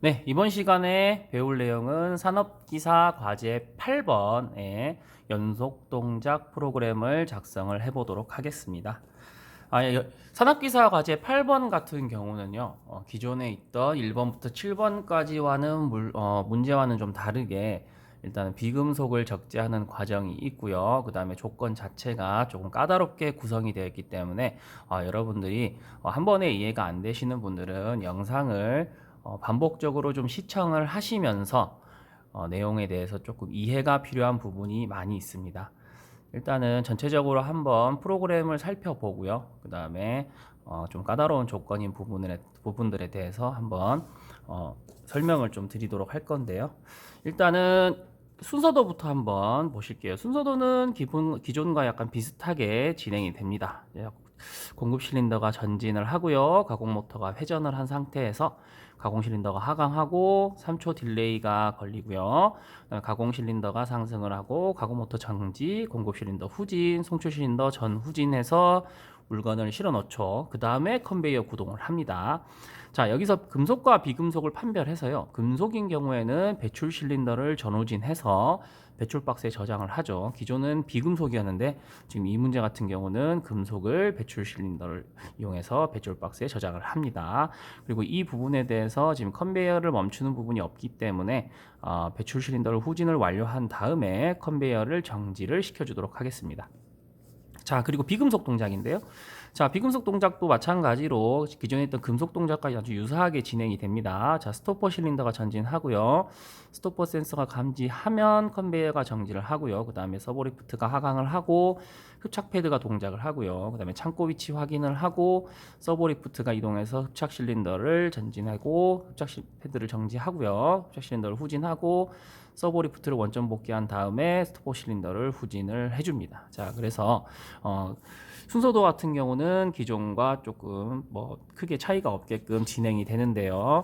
네, 이번 시간에 배울 내용은 산업기사 과제 8번의 연속 동작 프로그램을 작성을 해보도록 하겠습니다. 산업기사 과제 8번 같은 경우는요, 기존에 있던 1번부터 7번까지와는 문제와는 좀 다르게 일단은 비금속을 적재하는 과정이 있고요. 그 다음에 조건 자체가 조금 까다롭게 구성이 되어 있기 때문에 여러분들이 한 번에 이해가 안 되시는 분들은 영상을 반복적으로 좀 시청을 하시면서 내용에 대해서 조금 이해가 필요한 부분이 많이 있습니다. 일단은 전체적으로 한번 프로그램을 살펴보고요. 그 다음에 좀 까다로운 조건인 부분들에 대해서 한번 설명을 좀 드리도록 할 건데요. 일단은 순서도부터 한번 보실게요. 순서도는 기존과 약간 비슷하게 진행이 됩니다. 공급 실린더가 전진을 하고요. 가공 모터가 회전을 한 상태에서 가공 실린더가 하강하고 3초 딜레이가 걸리고요. 가공 실린더가 상승을 하고 가공 모터 정지, 공급 실린더 후진, 송출 실린더 전 후진해서 물건을 실어 넣죠. 그 다음에 컨베이어 구동을 합니다. 자, 여기서 금속과 비금속을 판별해서요. 금속인 경우에는 배출 실린더를 전후진해서 배출 박스에 저장을 하죠. 기존은 비금속이었는데 지금 이 문제 같은 경우는 금속을 배출 실린더를 이용해서 배출 박스에 저장을 합니다. 그리고 이 부분에 대해서 지금 컨베이어를 멈추는 부분이 없기 때문에 배출 실린더를 후진을 완료한 다음에 컨베이어를 정지를 시켜주도록 하겠습니다. 자, 그리고 비금속 동작인데요. 자, 비금속 동작도 마찬가지로 기존에 있던 금속 동작과 아주 유사하게 진행이 됩니다. 자, 스토퍼 실린더가 전진하고요. 스토퍼 센서가 감지하면 컨베이어가 정지를 하고요. 그 다음에 서브리프트가 하강을 하고 흡착 패드가 동작을 하고요. 그 다음에 창고 위치 확인을 하고 서브리프트가 이동해서 흡착 실린더를 전진하고 흡착 패드를 정지하고요. 흡착 실린더를 후진하고 서브리프트를 원점 복귀한 다음에 스토퍼 실린더를 후진을 해줍니다. 자, 그래서 순서도 같은 경우는 기존과 조금 크게 차이가 없게끔 진행이 되는데요.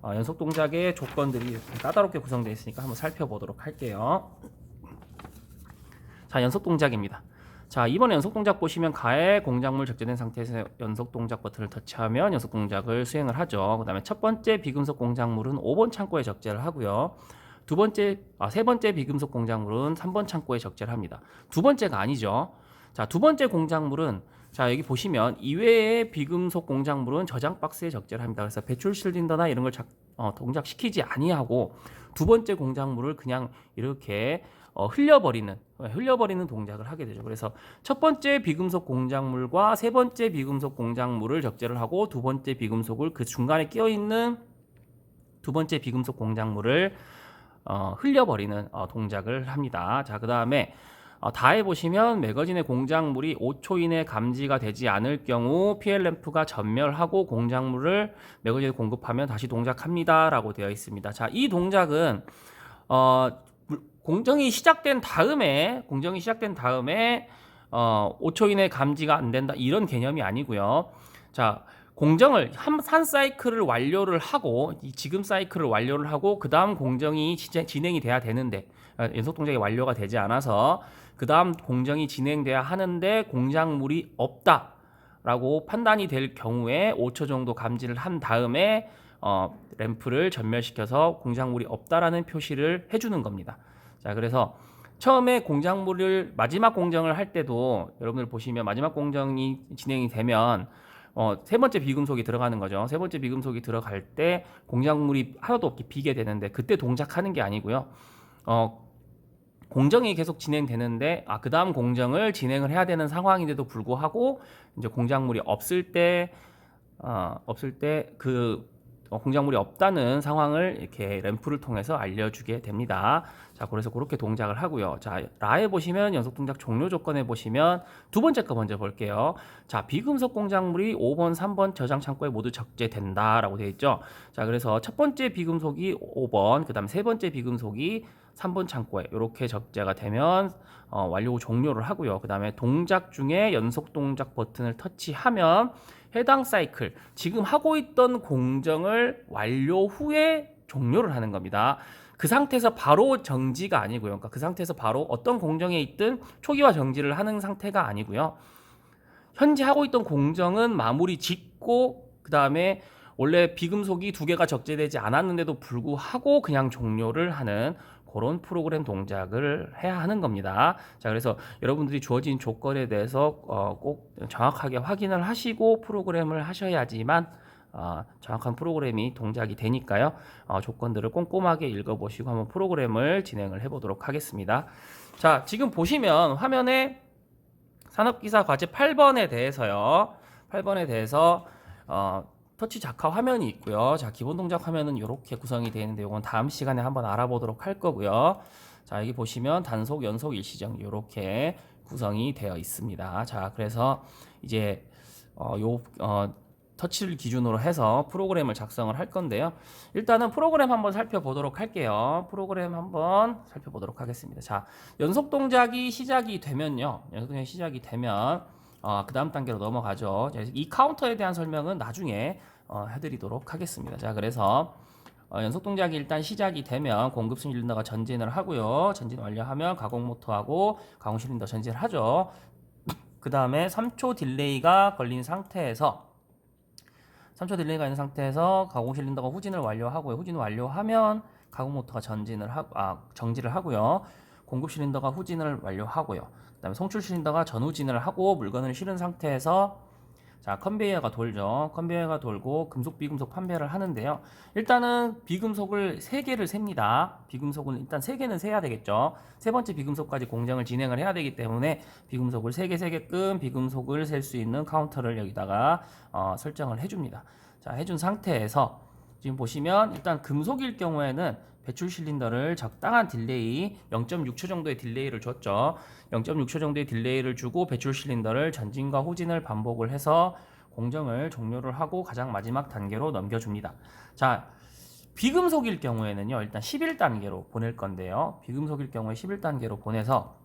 연속 동작의 조건들이 까다롭게 구성되어 있으니까 한번 살펴보도록 할게요. 자, 연속 동작입니다. 자, 이번 연속 동작 보시면 가에 공작물 적재된 상태에서 연속 동작 버튼을 터치하면 연속 동작을 수행을 하죠. 그 다음에 첫 번째 비금속 공작물은 5번 창고에 적재를 하고요. 세 번째 비금속 공작물은 3번 창고에 적재를 합니다. 두 번째가 아니죠. 자, 두 번째 공작물은 자, 여기 보시면 이외의 비금속 공작물은 저장 박스에 적재를 합니다. 그래서 배출 실린더나 이런 걸 동작시키지 아니하고 두 번째 공작물을 그냥 이렇게 흘려버리는 동작을 하게 되죠. 그래서 첫 번째 비금속 공작물과 세 번째 비금속 공작물을 적재를 하고 두 번째 비금속을 그 중간에 끼어 있는 두 번째 비금속 공작물을 흘려버리는 동작을 합니다. 자, 그 다음에 다해 보시면 매거진의 공작물이 5초 이내 감지가 되지 않을 경우 PL램프가 전멸하고 공작물을 매거진에 공급하면 다시 동작합니다 라고 되어 있습니다. 자, 이 동작은 공정이 시작된 다음에 5초 이내 감지가 안 된다 이런 개념이 아니고요. 자, 공정을 한 사이클을 완료를 하고 지금 사이클을 완료를 하고 그 다음 공정이 진행이 돼야 되는데 연속 동작이 완료가 되지 않아서 그 다음 공정이 진행돼야 하는데 공작물이 없다라고 판단이 될 경우에 5초 정도 감지를 한 다음에 램프를 전멸시켜서 공작물이 없다라는 표시를 해주는 겁니다. 자, 그래서 처음에 마지막 공정을 할 때도 여러분들 보시면 마지막 공정이 진행이 되면 세 번째 비금속이 들어가는 거죠. 세 번째 비금속이 들어갈 때 공작물이 하나도 없게 비게 되는데 그때 동작하는 게 아니고요. 공정이 계속 진행되는데 그 다음 공정을 진행을 해야 되는 상황인데도 불구하고 이제 공작물이 없을 때 공작물이 없다는 상황을 이렇게 램프를 통해서 알려주게 됩니다. 자, 그래서 그렇게 동작을 하고요. 자, 라에 보시면 연속 동작 종료 조건에 보시면 두 번째 거 먼저 볼게요. 자, 비금속 공작물이 5번, 3번 저장 창고에 모두 적재된다라고 되어 있죠. 자, 그래서 첫 번째 비금속이 5번, 그다음 세 번째 비금속이 3번 창고에 이렇게 적재가 되면 완료 종료를 하고요. 그 다음에 동작 중에 연속 동작 버튼을 터치하면 해당 사이클, 지금 하고 있던 공정을 완료 후에 종료를 하는 겁니다. 그 상태에서 바로 정지가 아니고요. 그러니까 그 상태에서 바로 어떤 공정에 있든 초기화 정지를 하는 상태가 아니고요. 현재 하고 있던 공정은 마무리 짓고 그 다음에 원래 비금속이 두 개가 적재되지 않았는데도 불구하고 그냥 종료를 하는 그런 프로그램 동작을 해야 하는 겁니다. 자, 그래서 여러분들이 주어진 조건에 대해서 꼭 정확하게 확인을 하시고 프로그램을 하셔야지만 정확한 프로그램이 동작이 되니까요. 조건들을 꼼꼼하게 읽어보시고 한번 프로그램을 진행을 해보도록 하겠습니다. 자, 지금 보시면 화면에 산업기사 과제 8번에 대해서요. 8번에 대해서 터치 작화 화면이 있고요. 자, 기본 동작 화면은 이렇게 구성이 되어 있는데 이건 다음 시간에 한번 알아보도록 할 거고요. 자, 여기 보시면 단속, 연속, 일시정 이렇게 구성이 되어 있습니다. 자, 그래서 이제 터치를 기준으로 해서 프로그램을 작성을 할 건데요. 일단은 프로그램 한번 살펴보도록 할게요. 프로그램 한번 살펴보도록 하겠습니다. 자, 연속 동작이 시작이 되면요. 연속 동작이 시작이 되면 그 다음 단계로 넘어가죠. 이 카운터에 대한 설명은 나중에 해드리도록 하겠습니다. 자, 그래서 연속 동작이 일단 시작이 되면 공급 실린더가 전진을 하고요. 전진 완료하면 가공 모터하고 가공 실린더 전진을 하죠. 그 다음에 3초 딜레이가 걸린 상태에서 3초 딜레이가 있는 상태에서 가공 실린더가 후진을 완료하고요. 후진을 완료하면 가공 모터가 정지를 하고요. 공급 실린더가 후진을 완료하고요. 그다음에 송출 실린더가 전후진을 하고 물건을 실은 상태에서 자, 컨베이어가 돌죠. 컨베이어가 돌고 금속 비금속 판별을 하는데요. 일단은 비금속을 3개를 셉니다. 비금속은 일단 3개는 세야 되겠죠. 세 번째 비금속까지 공정을 진행을 해야 되기 때문에 비금속을 3개 세게끔 비금속을 셀 수 있는 카운터를 여기다가 설정을 해줍니다. 자, 해준 상태에서 지금 보시면 일단 금속일 경우에는 배출 실린더를 적당한 딜레이 0.6초 정도의 딜레이를 줬죠. 0.6초 정도의 딜레이를 주고 배출 실린더를 전진과 후진을 반복을 해서 공정을 종료를 하고 가장 마지막 단계로 넘겨줍니다. 자, 비금속일 경우에는요. 일단 11단계로 보낼 건데요. 비금속일 경우에 11단계로 보내서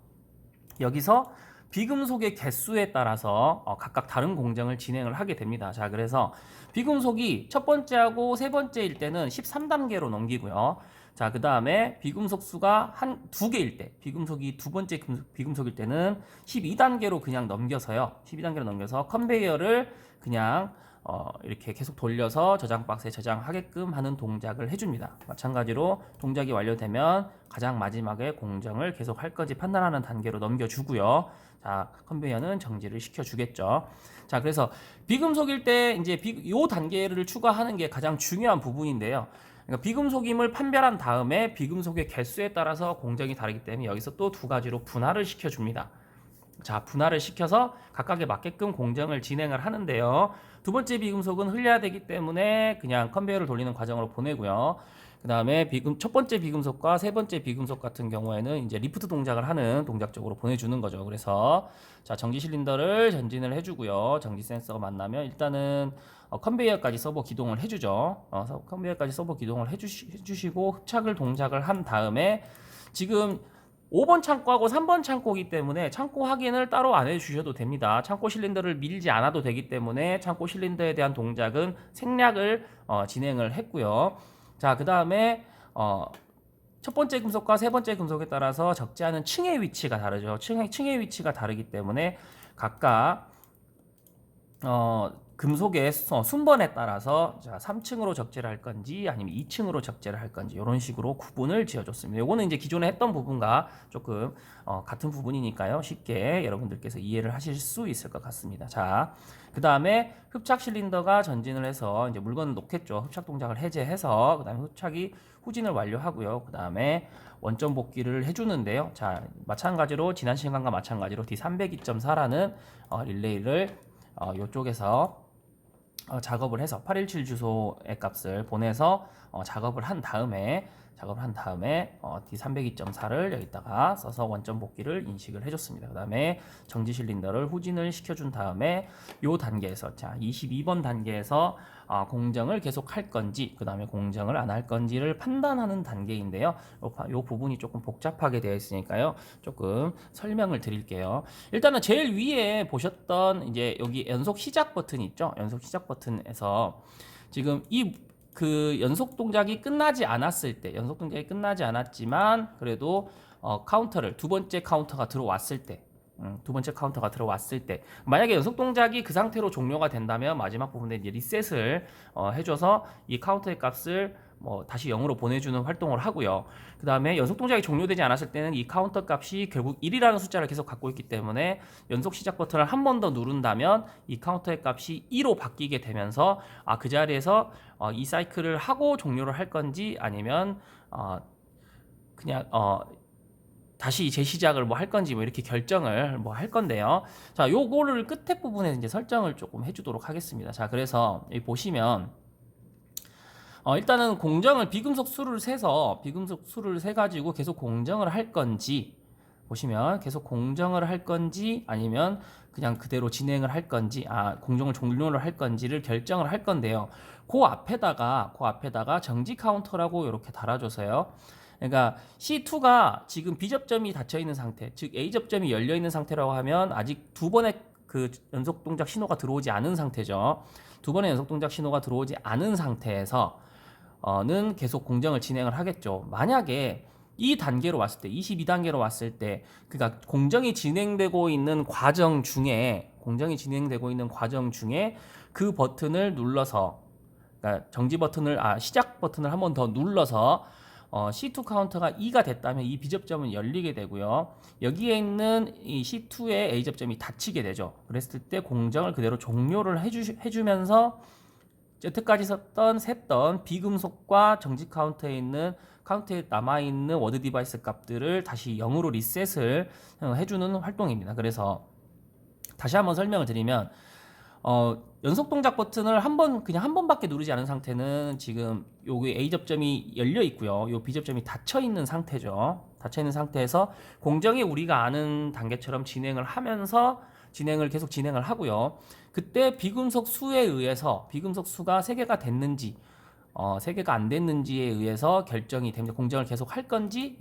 여기서 비금속의 개수에 따라서 각각 다른 공정을 진행을 하게 됩니다. 자, 그래서 비금속이 첫 번째하고 세 번째일 때는 13단계로 넘기고요. 자, 그 다음에 비금속 수가 두 개일 때, 비금속이 두 번째 비금속일 때는 12단계로 그냥 넘겨서요. 12단계로 넘겨서 컨베이어를 그냥 이렇게 계속 돌려서 저장 박스에 저장하게끔 하는 동작을 해줍니다. 마찬가지로 동작이 완료되면 가장 마지막에 공정을 계속 할 건지 판단하는 단계로 넘겨주고요. 자, 컨베이어는 정지를 시켜주겠죠. 자, 그래서 비금속일 때 이제 이 단계를 추가하는 게 가장 중요한 부분인데요. 그러니까 비금속임을 판별한 다음에 비금속의 개수에 따라서 공정이 다르기 때문에 여기서 또 두 가지로 분할을 시켜줍니다. 자, 분할을 시켜서 각각에 맞게끔 공정을 진행을 하는데요. 두 번째 비금속은 흘려야 되기 때문에 그냥 컨베이어를 돌리는 과정으로 보내고요. 그 다음에 첫 번째 비금속과 세 번째 비금속 같은 경우에는 이제 리프트 동작을 하는 동작 쪽으로 보내주는 거죠. 그래서 자, 정지 실린더를 전진을 해주고요. 정지 센서가 만나면 일단은 컨베이어까지 서버 기동을 해주죠. 컨베이어까지 서버 기동을 해주시고 흡착을 동작을 한 다음에 지금 5번 창고하고 3번 창고이기 때문에 창고 확인을 따로 안 해주셔도 됩니다. 창고 실린더를 밀지 않아도 되기 때문에 창고 실린더에 대한 동작은 생략을 진행을 했고요. 자, 그 다음에 첫 번째 금속과 세 번째 금속에 따라서 적재하는 층의 위치가 다르죠. 층의 위치가 다르기 때문에 각각 금속의 순번에 따라서 자, 3층으로 적재를 할 건지 아니면 2층으로 적재를 할 건지 이런 식으로 구분을 지어줬습니다. 이거는 이제 기존에 했던 부분과 조금 같은 부분이니까요. 쉽게 여러분들께서 이해를 하실 수 있을 것 같습니다. 자, 그 다음에 흡착 실린더가 전진을 해서 이제 물건을 놓겠죠. 흡착 동작을 해제해서 그 다음에 흡착이 후진을 완료하고요. 그 다음에 원점 복귀를 해주는데요. 자, 마찬가지로 지난 시간과 마찬가지로 D302.4라는 릴레이를 이쪽에서 작업을 해서 817 주소의 값을 보내서 작업을 한 다음에 D302.4를 여기다가 써서 원점 복귀를 인식을 해줬습니다. 그 다음에 정지 실린더를 후진을 시켜준 다음에 이 단계에서 자 22번 단계에서 공정을 계속 할 건지 그 다음에 공정을 안 할 건지를 판단하는 단계인데요. 이 부분이 조금 복잡하게 되어 있으니까요. 조금 설명을 드릴게요. 일단은 제일 위에 보셨던 이제 여기 연속 시작 버튼이 있죠. 연속 시작 버튼에서 지금 그 연속 동작이 끝나지 않았을 때, 연속 동작이 끝나지 않았지만 그래도 카운터를 두 번째 카운터가 들어왔을 때, 두 번째 카운터가 들어왔을 때 만약에 연속 동작이 그 상태로 종료가 된다면 마지막 부분에 이제 리셋을 해줘서 이 카운터의 값을 뭐 다시 0으로 보내주는 활동을 하고요. 그 다음에 연속 동작이 종료되지 않았을 때는 이 카운터 값이 결국 1이라는 숫자를 계속 갖고 있기 때문에 연속 시작 버튼을 한 번 더 누른다면 이 카운터의 값이 2로 바뀌게 되면서 그 자리에서 이 사이클을 하고 종료를 할 건지 아니면 그냥 다시 재시작을 뭐 할 건지 뭐 이렇게 결정을 뭐 할 건데요. 자, 요거를 끝에 부분에 이제 설정을 조금 해주도록 하겠습니다. 자, 그래서 여기 보시면 일단은 공정을 비금속 수를 세서 비금속 수를 세 가지고 계속 공정을 할 건지 보시면 계속 공정을 할 건지 아니면 그냥 그대로 진행을 할 건지 공정을 종료를 할 건지를 결정을 할 건데요. 그 앞에다가 정지 카운터라고 이렇게 달아줘서요. 그러니까 C2가 지금 B접점이 닫혀 있는 상태, 즉 A접점이 열려 있는 상태라고 하면 아직 두 번의 그 연속 동작 신호가 들어오지 않은 상태죠. 두 번의 연속 동작 신호가 들어오지 않은 상태에서 는 계속 공정을 진행을 하겠죠. 만약에 이 단계로 왔을 때 22단계로 왔을 때 그러니까 공정이 진행되고 있는 과정 중에 그 버튼을 눌러서 그러니까 정지 버튼을 시작 버튼을 한 번 더 눌러서 C2 카운터가 2가 됐다면 이 B접점은 열리게 되고요. 여기에 있는 이 C2의 A접점이 닫히게 되죠. 그랬을 때 공정을 그대로 종료를 해주면서 여태까지 셌던 비금속과 정지 카운터에 남아있는 워드 디바이스 값들을 다시 0으로 리셋을 해주는 활동입니다. 그래서 다시 한번 설명을 드리면 연속 동작 버튼을 그냥 한 번밖에 누르지 않은 상태는 지금 여기 A 접점이 열려 있고요. 요 B 접점이 닫혀 있는 상태죠. 닫혀 있는 상태에서 공정이 우리가 아는 단계처럼 진행을 하면서 계속 진행을 하고요. 그때 비금속 수에 의해서 비금속 수가 3개가 됐는지 3개가 안 됐는지에 의해서 결정이 됩니다. 공정을 계속 할 건지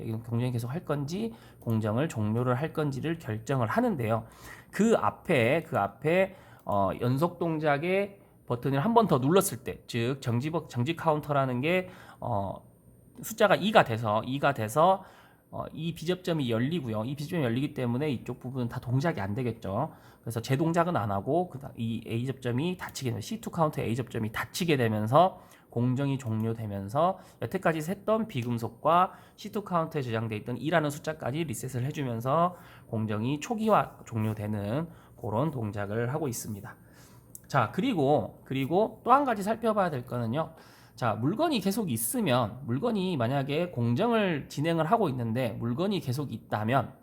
공정을 종료를 할 건지를 결정을 하는데요. 그 앞에 연속 동작의 버튼을 한 번 더 눌렀을 때, 즉 정지 카운터라는 게 숫자가 2가 돼서 이 B접점이 열리고요. 이 B접점이 열리기 때문에 이쪽 부분은 다 동작이 안 되겠죠. 그래서 재동작은 안 하고 이 A접점이 닫히게 되면 C2 카운터 A접점이 닫히게 되면서 공정이 종료되면서 여태까지 셌던 비금속과 C2 카운터에 저장되어 있던 2라는 숫자까지 리셋을 해주면서 공정이 초기화 종료되는 그런 동작을 하고 있습니다. 자, 그리고 또 한 가지 살펴봐야 될 거는요. 자, 물건이 계속 있으면 물건이 만약에 공정을 진행을 하고 있는데 물건이 계속 있다면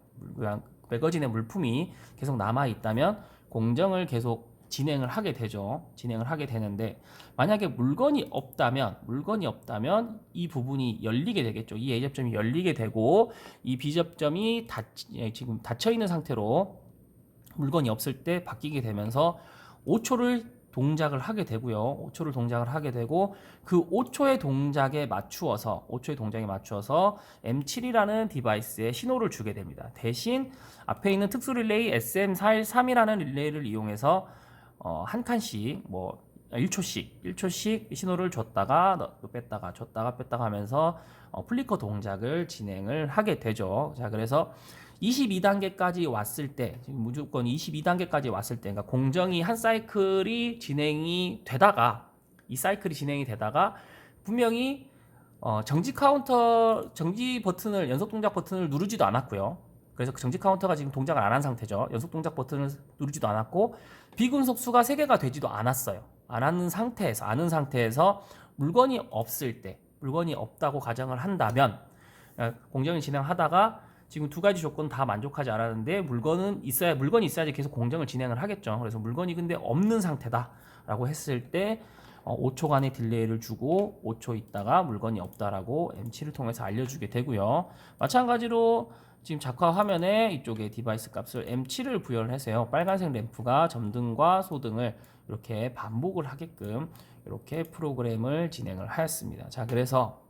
매거진의 물품이 계속 남아 있다면 공정을 계속 진행을 하게 되죠. 진행을 하게 되는데 만약에 물건이 없다면 이 부분이 열리게 되겠죠. 이 A접점이 열리게 되고 이 B접점이 지금 닫혀 있는 상태로 물건이 없을 때 바뀌게 되면서 5초를 동작을 하게 되고요. 5초를 동작을 하게 되고 그 5초의 동작에 맞추어서 M7이라는 디바이스에 신호를 주게 됩니다. 대신 앞에 있는 특수 릴레이 SM413이라는 릴레이를 이용해서 한 칸씩 1초씩 신호를 줬다가 뺐다가 하면서 플리커 동작을 진행을 하게 되죠. 자, 그래서 22단계까지 왔을 때, 지금 무조건 22단계까지 왔을 때, 그러니까 공정이 한 사이클이 진행이 되다가 분명히 정지 버튼을 연속 동작 버튼을 누르지도 않았고요. 그래서 그 정지 카운터가 지금 동작을 안 한 상태죠. 연속 동작 버튼을 누르지도 않았고 비금속 수가 3개가 되지도 않았어요. 아는 상태에서 물건이 없다고 가정을 한다면 공정을 진행하다가 지금 두 가지 조건 다 만족하지 않았는데 물건이 있어야지 계속 공정을 진행을 하겠죠. 그래서 물건이 근데 없는 상태다라고 했을 때 5초간의 딜레이를 주고 5초 있다가 물건이 없다라고 M7을 통해서 알려주게 되고요. 마찬가지로 지금 작화 화면에 이쪽에 디바이스 값을 M7을 부여를 해서요. 빨간색 램프가 점등과 소등을 이렇게 반복을 하게끔 이렇게 프로그램을 진행을 하였습니다. 자, 그래서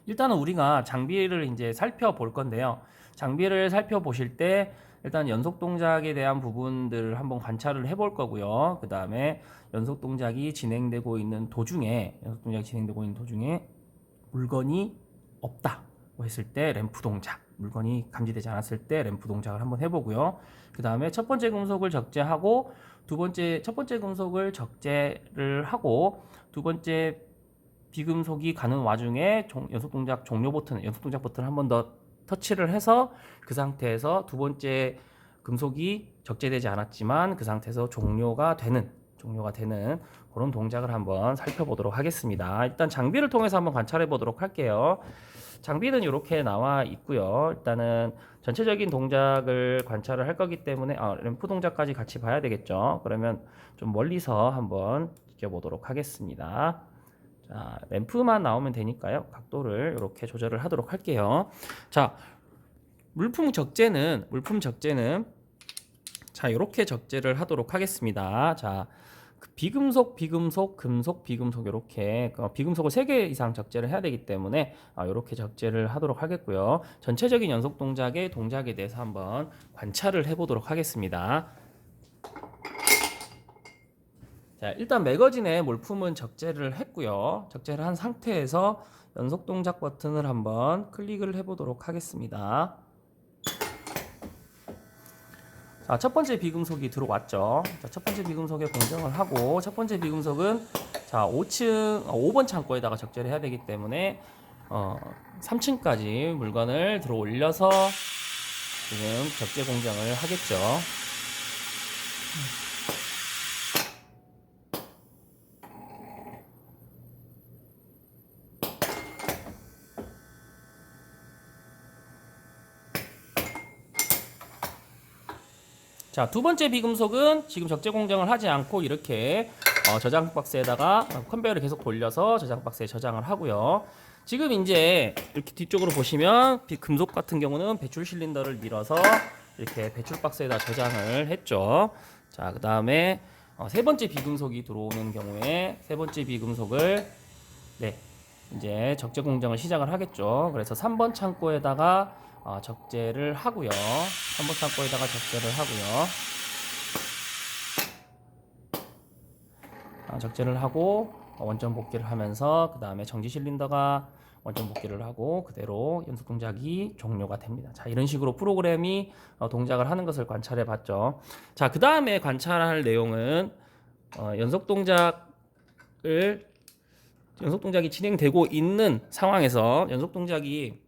일단은 우리가 장비를 이제 살펴볼 건데요. 장비를 살펴보실 때 일단 연속 동작에 대한 부분들을 한번 관찰을 해볼 거고요. 그 다음에 연속 동작이 진행되고 있는 도중에 물건이 없다. 했을 때 램프 동작, 물건이 감지되지 않았을 때 램프 동작을 한번 해보고요. 그 다음에 첫 번째 금속을 적재하고 첫 번째 금속을 적재를 하고 두 번째 비금속이 가는 와중에 연속 동작 버튼을 한 번 더 터치를 해서 그 상태에서 두 번째 금속이 적재되지 않았지만 그 상태에서 종료가 되는 그런 동작을 한번 살펴보도록 하겠습니다. 일단 장비를 통해서 한번 관찰해 보도록 할게요. 장비는 이렇게 나와 있고요. 일단은 전체적인 동작을 관찰을 할 거기 때문에 램프 동작까지 같이 봐야 되겠죠. 그러면 좀 멀리서 한번 지켜보도록 하겠습니다. 자, 램프만 나오면 되니까요. 각도를 이렇게 조절을 하도록 할게요. 자, 물품 적재는 자, 이렇게 적재를 하도록 하겠습니다. 자, 비금속, 금속, 비금속 이렇게 비금속을 3개 이상 적재를 해야 되기 때문에 이렇게 적재를 하도록 하겠고요. 전체적인 연속 동작의 동작에 대해서 한번 관찰을 해보도록 하겠습니다. 자, 일단 매거진에 몰품은 적재를 했고요. 적재를 한 상태에서 연속 동작 버튼을 한번 클릭을 해보도록 하겠습니다. 자, 첫 번째 비금속이 들어왔죠. 자, 첫 번째 비금속에 공정을 하고 첫 번째 비금속은 자 5번 창고에다가 적재를 해야 되기 때문에 3층까지 물건을 들어 올려서 지금 적재 공정을 하겠죠. 자, 두 번째 비금속은 지금 적재 공정을 하지 않고 이렇게 저장 박스에다가 컨베이어를 계속 돌려서 저장 박스에 저장을 하고요. 지금 이제 이렇게 뒤쪽으로 보시면 금속 같은 경우는 배출 실린더를 밀어서 이렇게 배출 박스에다 저장을 했죠. 자, 그 다음에 세 번째 비금속이 들어오는 경우에 세 번째 비금속을 이제 적재 공정을 시작을 하겠죠. 그래서 3번 창고에다가 적재를 하고요. 3번 창고에다가 적재를 하고요. 적재를 하고 원점 복귀를 하면서 그 다음에 정지 실린더가 원점 복귀를 하고 그대로 연속 동작이 종료가 됩니다. 자, 이런 식으로 프로그램이 동작을 하는 것을 관찰해 봤죠. 자, 그 다음에 관찰할 내용은 연속 동작이 진행되고 있는 상황에서 연속 동작이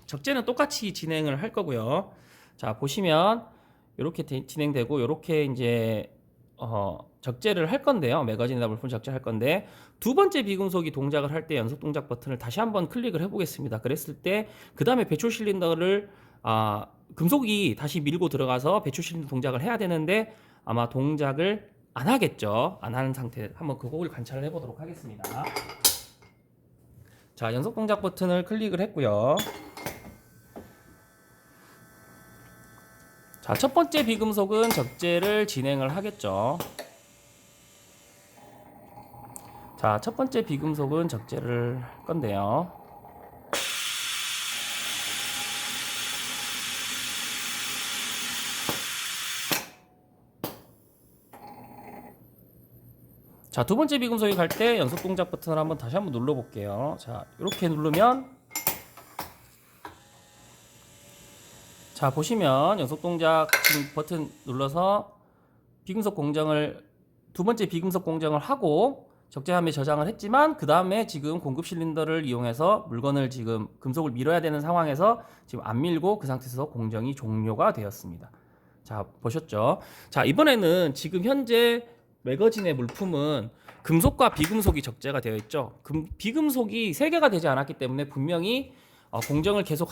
적재는 똑같이 진행을 할 거고요. 자, 보시면 이렇게 진행되고 이렇게 이제 적재를 할 건데요. 매거진에다 물품 적재할 건데 두 번째 비금속이 동작을 할 때 연속 동작 버튼을 다시 한번 클릭을 해보겠습니다. 그랬을 때 그 다음에 배출 실린더를 금속이 다시 밀고 들어가서 배출 실린더 동작을 해야 되는데 아마 동작을 안 하겠죠. 안 하는 상태 한번 그걸 관찰을 해보도록 하겠습니다. 자, 연속 동작 버튼을 클릭을 했고요. 자, 첫 번째 비금속은 적재를 진행을 하겠죠. 자, 첫 번째 비금속은 적재를 할 건데요. 자, 두 번째 비금속이 갈 때 연속 동작 버튼을 다시 한번 눌러 볼게요. 자, 이렇게 누르면 자, 보시면 연속 동작 버튼 눌러서 두 번째 비금속 공정을 하고 적재함에 저장을 했지만 그 다음에 지금 공급 실린더를 이용해서 물건을 지금 금속을 밀어야 되는 상황에서 지금 안 밀고 그 상태에서 공정이 종료가 되었습니다. 자, 보셨죠? 자, 이번에는 지금 현재 매거진의 물품은 금속과 비금속이 적재가 되어 있죠. 비금속이 3개가 되지 않았기 때문에 분명히 공정을 계속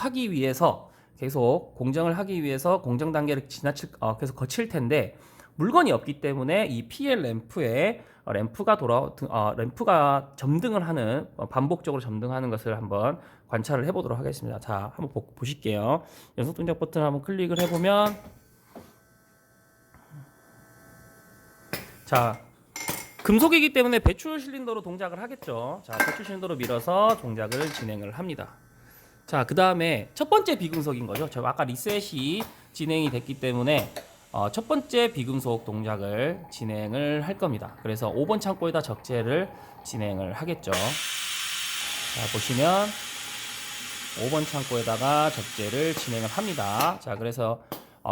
공정 단계를 계속 거칠 텐데 물건이 없기 때문에 이 PL 램프에 램프가 점등을 하는 반복적으로 점등하는 것을 한번 관찰을 해보도록 하겠습니다. 자, 한번 보실게요. 연속 동작 버튼 한번 클릭을 해보면 자, 금속이기 때문에 배출 실린더로 동작을 하겠죠. 자, 배출 실린더로 밀어서 동작을 진행을 합니다. 자, 그 다음에 첫 번째 비금속인 거죠. 저 아까 리셋이 진행이 됐기 때문에 첫 번째 비금속 동작을 진행을 할 겁니다. 그래서 5번 창고에다 적재를 진행을 하겠죠. 자, 보시면 5번 창고에다가 적재를 진행을 합니다. 자, 그래서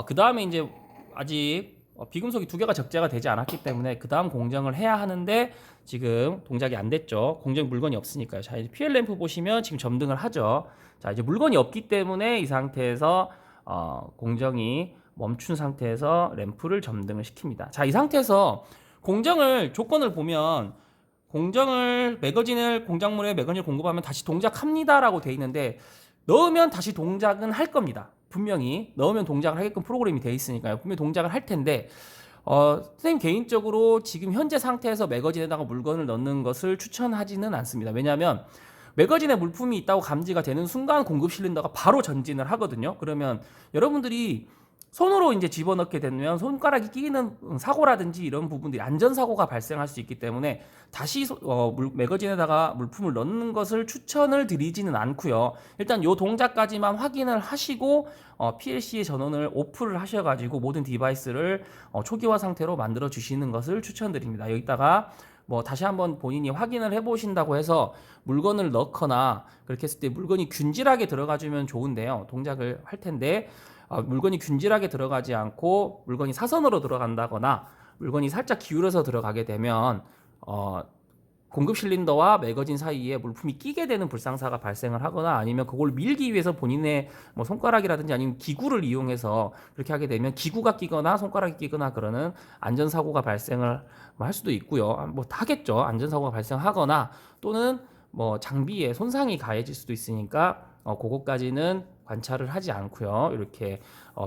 그 다음에 이제 아직 비금속이 2개가 적재가 되지 않았기 때문에 그 다음 공정을 해야 하는데 지금 동작이 안 됐죠. 공정 물건이 없으니까요. 자, 이제 PL 램프 보시면 지금 점등을 하죠. 자, 이제 물건이 없기 때문에 이 상태에서 공정이 멈춘 상태에서 램프를 점등을 시킵니다. 자, 이 상태에서 공정을 조건을 보면 공정을 매거진을 공작물에 매거진을 공급하면 다시 동작합니다라고 돼 있는데 넣으면 다시 동작은 할 겁니다. 분명히 넣으면 동작을 하게끔 프로그램이 돼 있으니까요. 분명히 동작을 할 텐데 선생님 개인적으로 지금 현재 상태에서 매거진에다가 물건을 넣는 것을 추천하지는 않습니다. 왜냐하면 매거진에 물품이 있다고 감지가 되는 순간 공급 실린더가 바로 전진을 하거든요. 그러면 여러분들이 손으로 이제 집어넣게 되면 손가락이 끼는 사고라든지 이런 부분들이 안전사고가 발생할 수 있기 때문에 다시 매거진에다가 물품을 넣는 것을 추천을 드리지는 않고요. 일단 요 동작까지만 확인을 하시고 PLC의 전원을 오프를 하셔가지고 모든 디바이스를 초기화 상태로 만들어 주시는 것을 추천드립니다. 여기다가 뭐 다시 한번 본인이 확인을 해보신다고 해서 물건을 넣거나 그렇게 했을 때 물건이 균질하게 들어가주면 좋은데요. 동작을 할 텐데 물건이 균질하게 들어가지 않고 물건이 사선으로 들어간다거나 물건이 살짝 기울어서 들어가게 되면 공급 실린더와 매거진 사이에 물품이 끼게 되는 불상사가 발생을 하거나 아니면 그걸 밀기 위해서 본인의 뭐 손가락이라든지 아니면 기구를 이용해서 그렇게 하게 되면 기구가 끼거나 손가락이 끼거나 그러는 안전사고가 발생을 할 수도 있고요. 뭐 하겠죠. 안전사고가 발생하거나 또는 뭐 장비에 손상이 가해질 수도 있으니까 그것까지는 관찰을 하지 않고요. 이렇게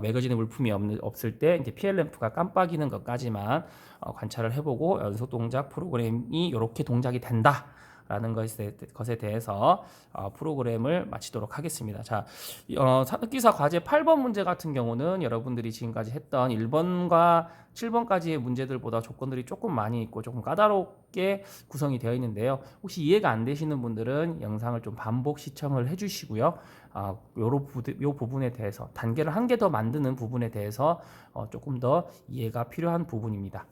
매거진에 물품이 없을 때 이제 PL 램프가 깜빡이는 것까지만 관찰을 해보고 연속 동작 프로그램이 이렇게 동작이 된다라는 것에 대해서 프로그램을 마치도록 하겠습니다. 자, 산업기사 과제 8번 문제 같은 경우는 여러분들이 지금까지 했던 1번과 7번까지의 문제들보다 조건들이 조금 많이 있고 조금 까다롭게 구성이 되어 있는데요. 혹시 이해가 안 되시는 분들은 영상을 좀 반복 시청을 해주시고요. 요 부분에 대해서 단계를 한 개 더 만드는 부분에 대해서 조금 더 이해가 필요한 부분입니다.